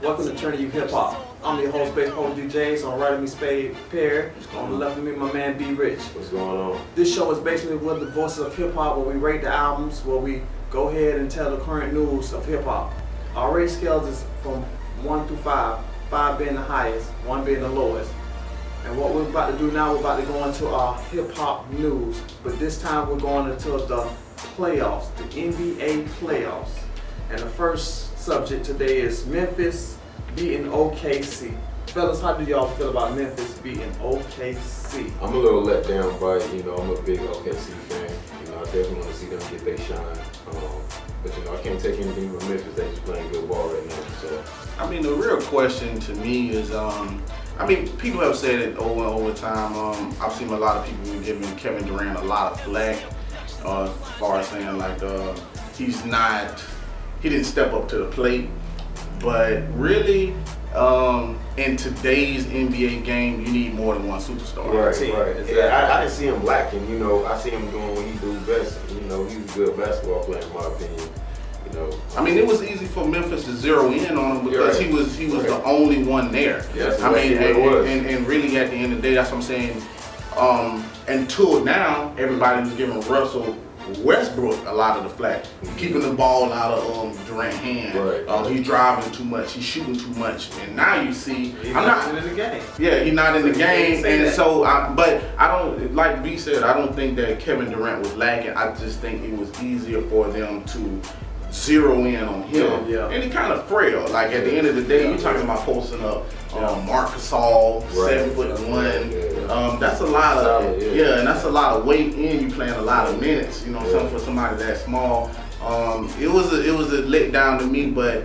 Welcome to Turnin Hip Hop. I'm your host, Bass Pro DJs. On the right of me, Spade Pear. On the left of me, my man B Rich. What's going on? This show is basically with the voices of hip hop, where we rate the albums, where we go ahead and tell the current news of hip hop. Our rating scales is from 1 through 5, 5 being the highest, 1 being the lowest. And what we're about to do now, we're about to go into our hip hop news, but this time we're going into the playoffs, the NBA playoffs. And the first subject today is Memphis beating OKC. Fellas, how do y'all feel about Memphis beating OKC? I'm a little let down by, I'm a big OKC fan. I definitely want to see them get their shine. But I can't take anything from Memphis. They just playing good ball right now. So the real question to me is, people have said it over time. I've seen a lot of people giving Kevin Durant a lot of flack as far as saying he didn't step up to the plate. But really, in today's NBA game, you need more than one superstar. Right. Exactly. Yeah, I didn't see him lacking. I see him doing what he do best. He's a good basketball player, in my opinion. It was easy for Memphis to zero in on him because he was the only one there. Yes, and really at the end of the day, that's what I'm saying. Until now, everybody was giving Russell Westbrook a lot of the flack, keeping the ball out of Durant's hand. Right. He's driving too much, he's shooting too much, and now you see he's not in the game. Yeah, he's not in the game, and that. so. But I don't, like B said, I don't think that Kevin Durant was lacking. I just think it was easier for them to zero in on him, and he kind of frail. Like at the end of the day, you're talking about posting up Marc Gasol, 7'1". That's a lot of and that's a lot of weight in you playing a lot of minutes. Something for somebody that small. It was a letdown to me, but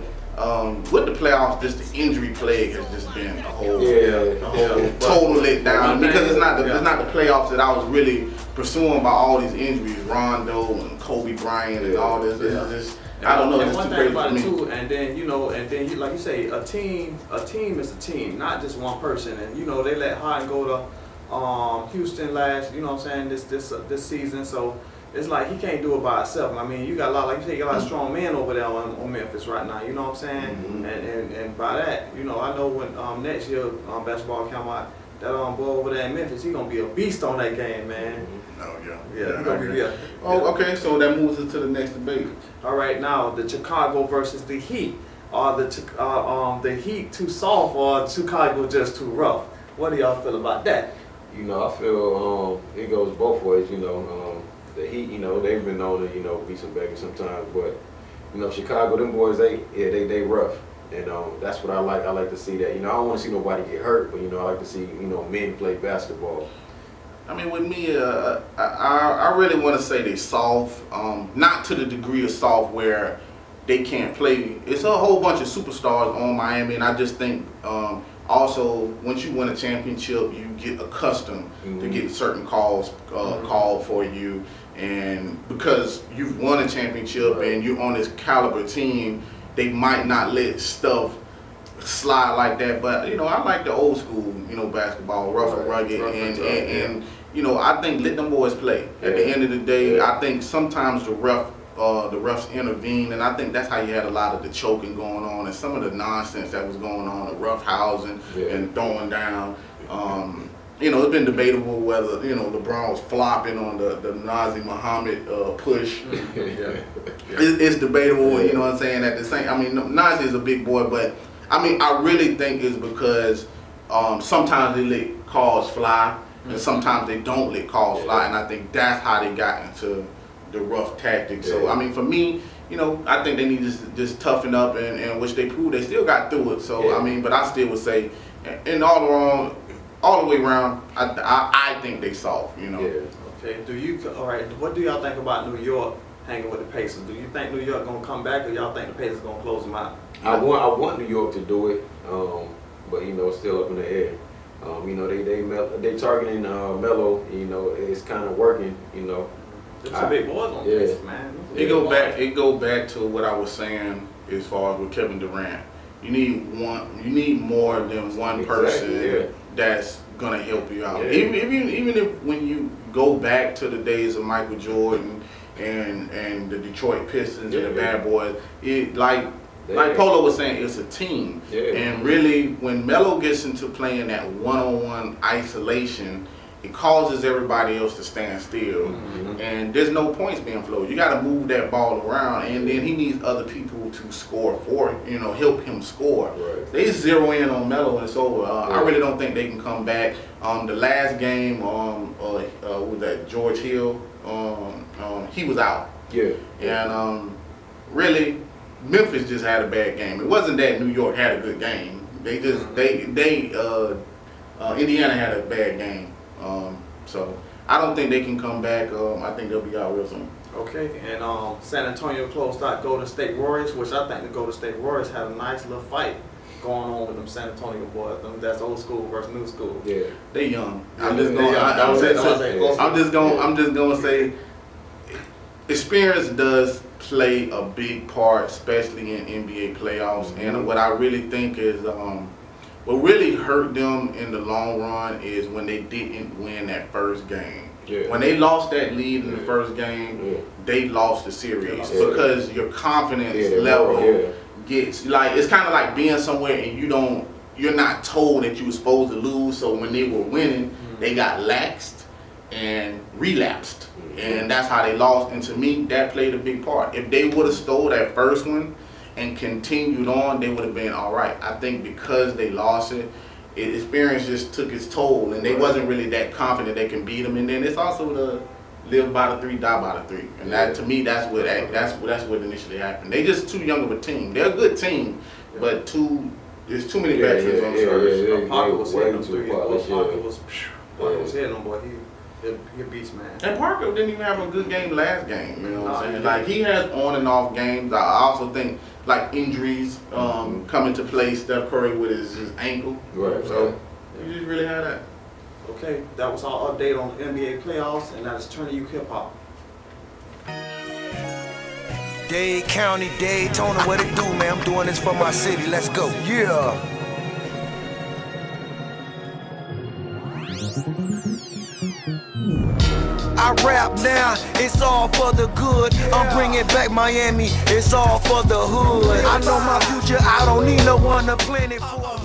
with the playoffs, just the injury plague has just been a whole total letdown to me because it's not the playoffs that I was really pursuing by all these injuries, Rondo and Kobe Bryant and all this. It's just, I don't know. And it's one too thing crazy about for it me. too, and then like you say, a team is a team, not just one person. And they let Harden go to Houston last, this season. So it's like he can't do it by himself. You got a lot, like you say, you got a lot of strong men over there on Memphis right now. You know what I'm saying? Mm-hmm. And by that, I know when next year basketball come out, that boy over there in Memphis, he gonna be a beast on that game, man. Okay, so that moves us to the next debate. All right, now the Chicago versus the Heat. Are the Heat too soft or Chicago just too rough? What do y'all feel about that? I feel it goes both ways. The Heat, they've been known to be some beggars sometimes, but Chicago, them boys, they rough. And that's what I like. I like to see that. I don't want to see nobody get hurt, but I like to see men play basketball. With me, I really want to say they soft, not to the degree of soft where they can't play. It's a whole bunch of superstars on Miami, and I just think also once you win a championship, you get accustomed to get certain calls called for you, and because you've won a championship and you're on this caliber team, they might not let stuff slide like that. But I like the old school, basketball, rough and rugged, and I think let them boys play. At the end of the day, I think sometimes the refs intervene, and I think that's how you had a lot of the choking going on and some of the nonsense that was going on, the rough housing and throwing down. It's been debatable whether LeBron was flopping on the Nazi Muhammad push. It's debatable. You know what I'm saying? At the same, Nazi is a big boy, but I really think it's because sometimes they let calls fly, and sometimes they don't let calls fly, and I think that's how they got into the rough tactics. So for me, I think they need to just toughen up, and which they proved they still got through it. So but I still would say, in all the way around, I think they soft. Okay. All right. What do y'all think about New York hanging with the Pacers? Do you think New York gonna come back, or y'all think the Pacers gonna close them out? I want New York to do it, but it's still up in the air. They targeting Melo. It's kind of working. There's some big boys on Pacers, man. It go back to what I was saying as far as with Kevin Durant. You need more than one person that's gonna help you out. Even if when you go back to the days of Michael Jordan and the Detroit Pistons and the Bad Boys, like Polo was saying, it's a team. Yeah. And really, when Melo gets into playing that one-on-one isolation, it causes everybody else to stand still. And there's no points being flowed. You got to move that ball around, and then he needs other people to score for him, help him score. Right. They zero in on Melo and it's over. I really don't think they can come back. The last game, with that George Hill, he was out. Yeah. And really, Memphis just had a bad game. It wasn't that New York had a good game. They just Indiana had a bad game. So I don't think they can come back. I think they'll be out real soon. Okay, and San Antonio closed out Golden State Warriors, which I think the Golden State Warriors had a nice little fight going on with them San Antonio boys. That's old school versus new school. Yeah. They young. I'm just gonna say experience does play a big part, especially in NBA playoffs. And what I really think is what really hurt them in the long run is when they didn't win that first game. Yeah. When they lost that lead in the first game, they lost the series because your confidence level gets like, it's kind of like being somewhere and you're not told that you were supposed to lose. So when they were winning, they got laxed and relapsed, and that's how they lost. And to me, that played a big part. If they would have stole that first one and continued on, they would have been all right. I think because they lost it, experience just took its toll, and they wasn't really that confident they can beat them. And then it's also the live by the three, die by the three, and that to me, that's what initially happened. They just too young of a team. They're a good team, but there's too many veterans on the Spurs. Parker was hitting them threes. Parker was hitting them, boy. He a beast, man. And Parker didn't even have a good game last game. You know what I'm saying? Like, he has on and off games. I also think like injuries come into play. Steph Curry with his ankle. Right. So you just really had that. Okay, that was our update on the NBA playoffs, and that is Turnin You Hip Hop. Dade County, Daytona, what it do, man? I'm doing this for my city. Let's go. Yeah. I rap now, it's all for the good. I'm bringing back Miami, it's all for the hood. I know my future, I don't need no one to plan it for.